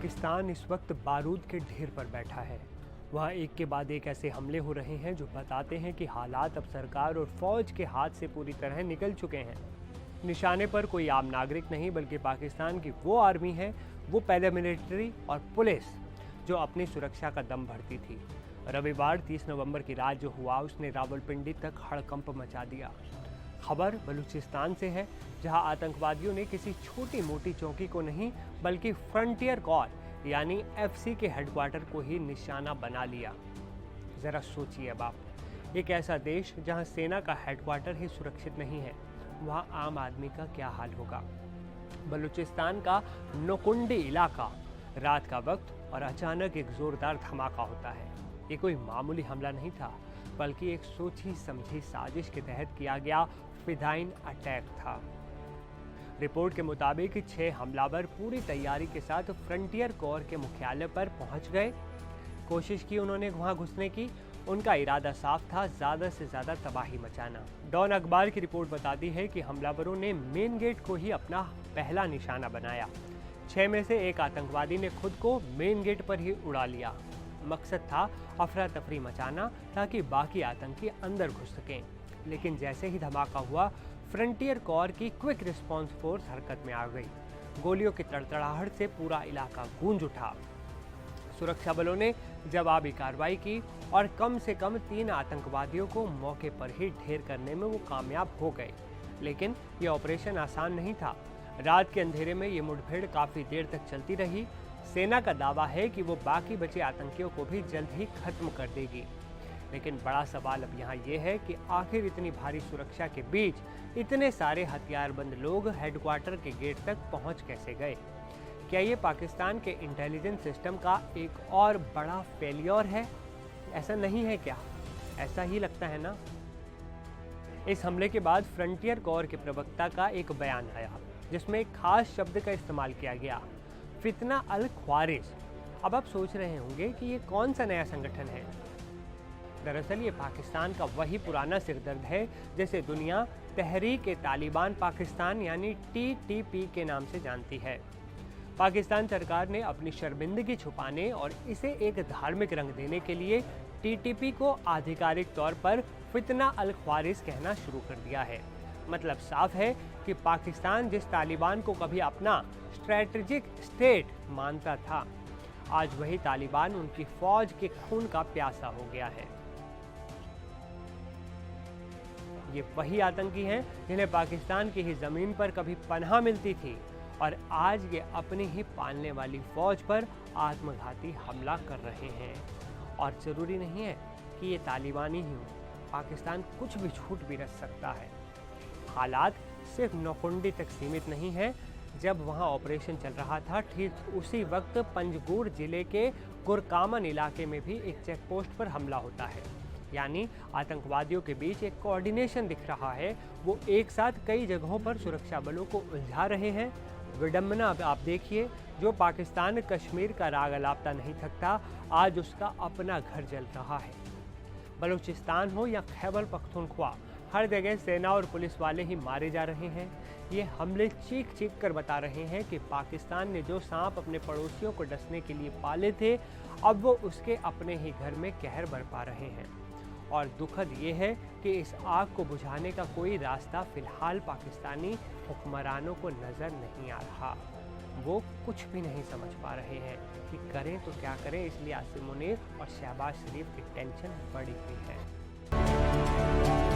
पाकिस्तान इस वक्त बारूद के ढेर पर बैठा है। वहाँ एक के बाद एक ऐसे हमले हो रहे हैं जो बताते हैं कि हालात अब सरकार और फौज के हाथ से पूरी तरह निकल चुके हैं। निशाने पर कोई आम नागरिक नहीं बल्कि पाकिस्तान की वो आर्मी है, वो पैरामिलिट्री और पुलिस जो अपनी सुरक्षा का दम भरती थी। रविवार 30 नवंबर की रात जो हुआ उसने रावलपिंडी तक हड़कंप मचा दिया। खबर बलूचिस्तान से है, जहां आतंकवादियों ने किसी छोटी मोटी चौकी को नहीं बल्कि फ्रंटियर कोर यानी एफसी के हेडक्वार्टर को ही निशाना बना लिया। जरा सोचिए अब आप, एक ऐसा देश जहां सेना का हेडक्वार्टर ही सुरक्षित नहीं है, वहां आम आदमी का क्या हाल होगा। बलूचिस्तान का नोकुंडी इलाका, रात का वक्त और अचानक एक जोरदार धमाका होता है। ये कोई मामूली हमला नहीं था बल्कि एक सोची समझी साजिश के तहत किया गया फिदाइन अटैक था। रिपोर्ट के मुताबिक 6 हमलावर पूरी तैयारी के साथ फ्रंटियर कोर के मुख्यालय पर पहुंच गए। कोशिश की उन्होंने वहां घुसने की। उनका इरादा साफ था, ज़्यादा से ज़्यादा तबाही मचाना। डॉन अखबार की रिपोर्ट बताती है कि हमलावरों ने मेन गेट को ही अपना पहला निशाना बनाया। 6 में से एक आतंकवादी ने खुद को मेन गेट पर ही उड़ा लिया। मकसद था अफरा तफरी मचाना ताकि बाकी आतंकी अंदर घुस सकें। लेकिन जैसे ही धमाका हुआ, फ्रंटियर कोर की क्विक रिस्पांस फोर्स हरकत में आ गई। गोलियों की तड़तड़ाहट से पूरा इलाका गूंज उठा। सुरक्षा बलों ने जवाबी कार्रवाई की और कम से कम 3 आतंकवादियों को मौके पर ही ढेर करने में वो कामयाब हो गए। लेकिन ये ऑपरेशन आसान नहीं था। रात के अंधेरे में ये मुठभेड़ काफ़ी देर तक चलती रही। सेना का दावा है कि वो बाकी बचे आतंकियों को भी जल्द ही खत्म कर देगी। लेकिन बड़ा सवाल अब यहाँ ये है कि आखिर इतनी भारी सुरक्षा के बीच इतने सारे हथियारबंद लोग हेडक्वार्टर के गेट तक पहुँच कैसे गए। क्या ये पाकिस्तान के इंटेलिजेंस सिस्टम का एक और बड़ा फेलियर है? ऐसा नहीं है क्या? ऐसा ही लगता है ना। इस हमले के बाद फ्रंटियर कोर के प्रवक्ता का एक बयान आया जिसमें एक खास शब्द का इस्तेमाल किया गया, फितना अल ख्वारिज। अब आप सोच रहे होंगे कि ये कौन सा नया संगठन है। दरअसल ये पाकिस्तान का वही पुराना सिरदर्द है जिसे दुनिया तहरीक-ए-तालिबान पाकिस्तान यानी TTP के नाम से जानती है। पाकिस्तान सरकार ने अपनी शर्मिंदगी छुपाने और इसे एक धार्मिक रंग देने के लिए TTP को आधिकारिक तौर पर फितना अल ख्वारिज कहना शुरू कर दिया है। मतलब साफ है कि पाकिस्तान जिस तालिबान को कभी अपना स्ट्रेटेजिक स्टेट मानता था, आज वही तालिबान उनकी फौज के खून का प्यासा हो गया है। ये वही आतंकी हैं जिन्हें पाकिस्तान की ही जमीन पर कभी पनाह मिलती थी और आज ये अपनी ही पालने वाली फौज पर आत्मघाती हमला कर रहे हैं। और जरूरी नहीं है कि ये तालिबानी ही हो, पाकिस्तान कुछ भी छूट भी रच सकता है। हालात सिर्फ नौकुंडी तक सीमित नहीं है। जब वहां ऑपरेशन चल रहा था, ठीक उसी वक्त पंजगुर जिले के गुरकामन इलाके में भी एक चेक पोस्ट पर हमला होता है। यानी आतंकवादियों के बीच एक कोऑर्डिनेशन दिख रहा है। वो एक साथ कई जगहों पर सुरक्षा बलों को उलझा रहे हैं। विडंबना आप देखिए, जो पाकिस्तान कश्मीर का राग अलापता नहीं थकता, आज उसका अपना घर जल रहा है। बलूचिस्तान हो या खैबर पख्तूनख्वा, हर जगह सेना और पुलिस वाले ही मारे जा रहे हैं। ये हमले चीख चीख कर बता रहे हैं कि पाकिस्तान ने जो सांप अपने पड़ोसियों को डसने के लिए पाले थे, अब वो उसके अपने ही घर में कहर बरपा रहे हैं। और दुखद ये है कि इस आग को बुझाने का कोई रास्ता फिलहाल पाकिस्तानी हुक्मरानों को नज़र नहीं आ रहा। वो कुछ भी नहीं समझ पा रहे हैं कि करें तो क्या करें। इसलिए आसिम मुनीर और शहबाज शरीफ की टेंशन बढ़ी हुई है।